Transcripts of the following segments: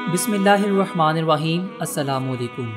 बिस्मिल्लाहिर्रहमानिर्रहीम। अस्सलाम वालेकुम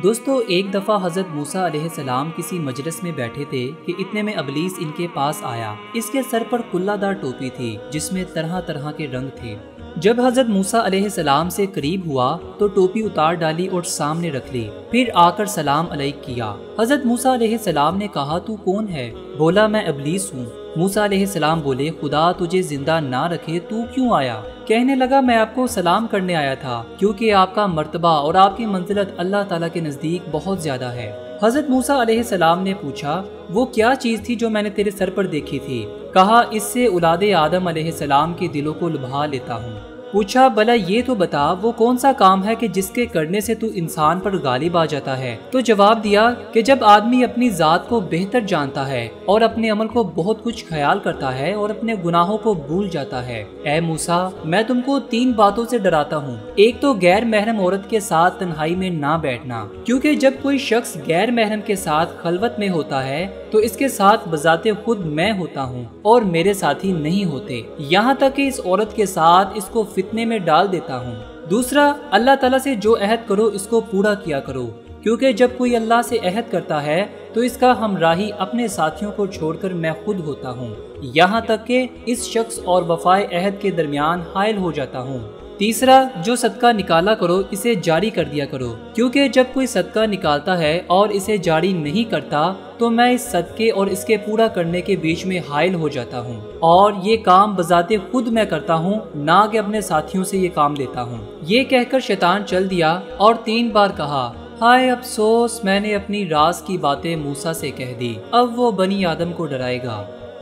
दोस्तों, एक दफ़ा हज़रत मूसा अलैहिस्सलाम किसी मजलिस में बैठे थे कि इतने में इब्लीस इनके पास आया। इसके सर पर कुल्लादार टोपी थी जिसमें तरह तरह के रंग थे। जब हज़रत मूसा अलैहिस्सलाम से करीब हुआ तो टोपी उतार डाली और सामने रख ली, फिर आकर सलाम अलैक किया। हज़रत मूसा अलैहिस्सलाम ने कहा, तू कौन है? बोला, मैं इब्लीस हूँ। मूसा अलैहिस्सलाम बोले, खुदा तुझे जिंदा ना रखे, तू क्यों आया? कहने लगा, मैं आपको सलाम करने आया था क्योंकि आपका मर्तबा और आपकी मंजिलत अल्लाह ताला के नज़दीक बहुत ज़्यादा है। हज़रत मूसा अलैहिस्सलाम ने पूछा, वो क्या चीज़ थी जो मैंने तेरे सर पर देखी थी? कहा, इससे औलादे आदम अलैहिस्सलाम के दिलों को लुभा लेता हूँ। पूछा, भला ये तो बता, वो कौन सा काम है कि जिसके करने से तू इंसान पर गालिब आ जाता है? तो जवाब दिया कि जब आदमी अपनी जात को बेहतर जानता है और अपने अमल को बहुत कुछ ख्याल करता है और अपने गुनाहों को भूल जाता है। ऐ मूसा, मैं तुमको 3 बातों से डराता हूँ। एक तो गैर महरम औरत के साथ तन्हाई में ना बैठना, क्योंकि जब कोई शख्स गैर महरम के साथ खलवत में होता है तो इसके साथ बजाते खुद मैं होता हूँ और मेरे साथी नहीं होते, यहाँ तक कि इस औरत के साथ इसको फितने में डाल देता हूँ। दूसरा, अल्लाह ताला से जो अहद करो इसको पूरा किया करो, क्योंकि जब कोई अल्लाह से अहद करता है तो इसका हमराही अपने साथियों को छोड़कर मैं खुद होता हूँ, यहाँ तक कि इस शख्स और वफाए अहद के दरमियान हायल हो जाता हूँ। तीसरा, जो सदका निकाला करो इसे जारी कर दिया करो, क्योंकि जब कोई सदका निकालता है और इसे जारी नहीं करता तो मैं इस सदके और इसके पूरा करने के बीच में हायल हो जाता हूँ, और ये काम बजाते खुद मैं करता हूँ, ना कि अपने साथियों से ये काम लेता हूँ। ये कहकर शैतान चल दिया और 3 बार कहा, हाय अफसोस, मैंने अपनी राज की बातें मूसा से कह दी, अब वो बनी आदम को डराएगा।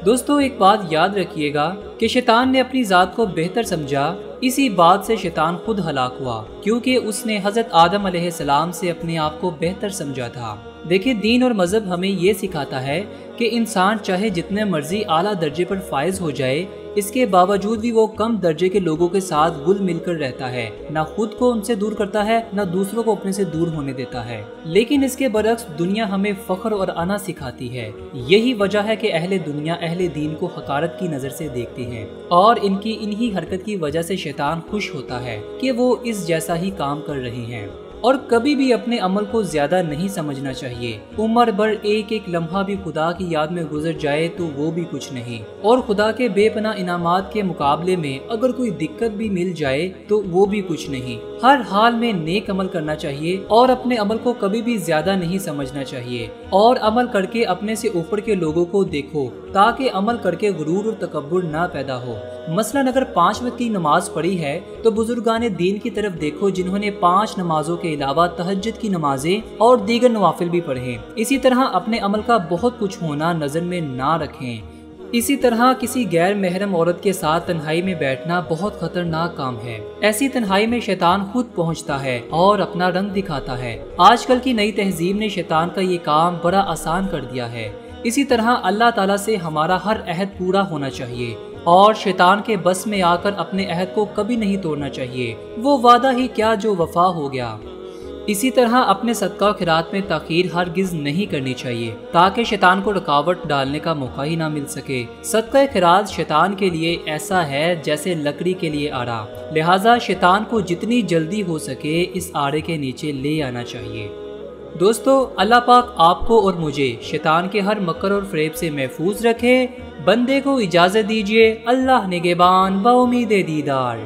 दोस्तों, एक बात याद रखिएगा कि शैतान ने अपनी जात को बेहतर समझा। इसी बात से शैतान खुद हलाक हुआ, क्योंकि उसने हजरत आदम अलैहिस्सलाम से अपने आप को बेहतर समझा था। देखिए, दीन और मजहब हमें ये सिखाता है कि इंसान चाहे जितने मर्जी आला दर्जे पर फायज हो जाए, इसके बावजूद भी वो कम दर्जे के लोगों के साथ घुल मिलकर रहता है, ना खुद को उनसे दूर करता है, ना दूसरों को अपने से दूर होने देता है। लेकिन इसके बरक्स दुनिया हमें फख्र और अना सिखाती है। यही वजह है कि अहले दुनिया अहले दीन को हकारत की नजर से देखती है, और इनकी इन्हीं हरकत की वजह से शैतान खुश होता है कि वो इस जैसा ही काम कर रहे हैं। और कभी भी अपने अमल को ज्यादा नहीं समझना चाहिए। उम्र भर एक एक लम्हा भी खुदा की याद में गुजर जाए तो वो भी कुछ नहीं, और खुदा के बेपनाह इनामात के मुकाबले में अगर कोई दिक्कत भी मिल जाए तो वो भी कुछ नहीं। हर हाल में नेक अमल करना चाहिए और अपने अमल को कभी भी ज्यादा नहीं समझना चाहिए, और अमल करके अपने से ऊपर के लोगों को देखो, ताकि अमल करके गुरूर और तकब्बुर ना पैदा हो। मसलन अगर 5 वक्त की नमाज पढ़ी है तो बुजुर्गाने दीन की तरफ देखो, जिन्होंने 5 नमाजों के अलावा तहज्जुद की नमाजें और दीगर नवाफिल भी पढ़े। इसी तरह अपने अमल का बहुत कुछ होना नजर में ना रखें। इसी तरह किसी गैर महरम औरत के साथ तन्हाई में बैठना बहुत खतरनाक काम है। ऐसी तन्हाई में शैतान खुद पहुंचता है और अपना रंग दिखाता है। आजकल की नई तहजीब ने शैतान का ये काम बड़ा आसान कर दिया है। इसी तरह अल्लाह ताला से हमारा हर अहद पूरा होना चाहिए और शैतान के बस में आकर अपने अहद को कभी नहीं तोड़ना चाहिए। वो वादा ही क्या जो वफा हो गया। इसी तरह अपने सदका खिरात में ताखीर हरगिज नहीं करनी चाहिए, ताकि शैतान को रुकावट डालने का मौका ही ना मिल सके। सदका खिरात शैतान के लिए ऐसा है जैसे लकड़ी के लिए आड़ा, लिहाजा शैतान को जितनी जल्दी हो सके इस आड़े के नीचे ले आना चाहिए। दोस्तों, अल्लाह पाक आपको और मुझे शैतान के हर मकर और फरेब से महफूज रखे। बंदे को इजाजत दीजिए। अल्लाह निगहबान, बाउम्मीद दीदार।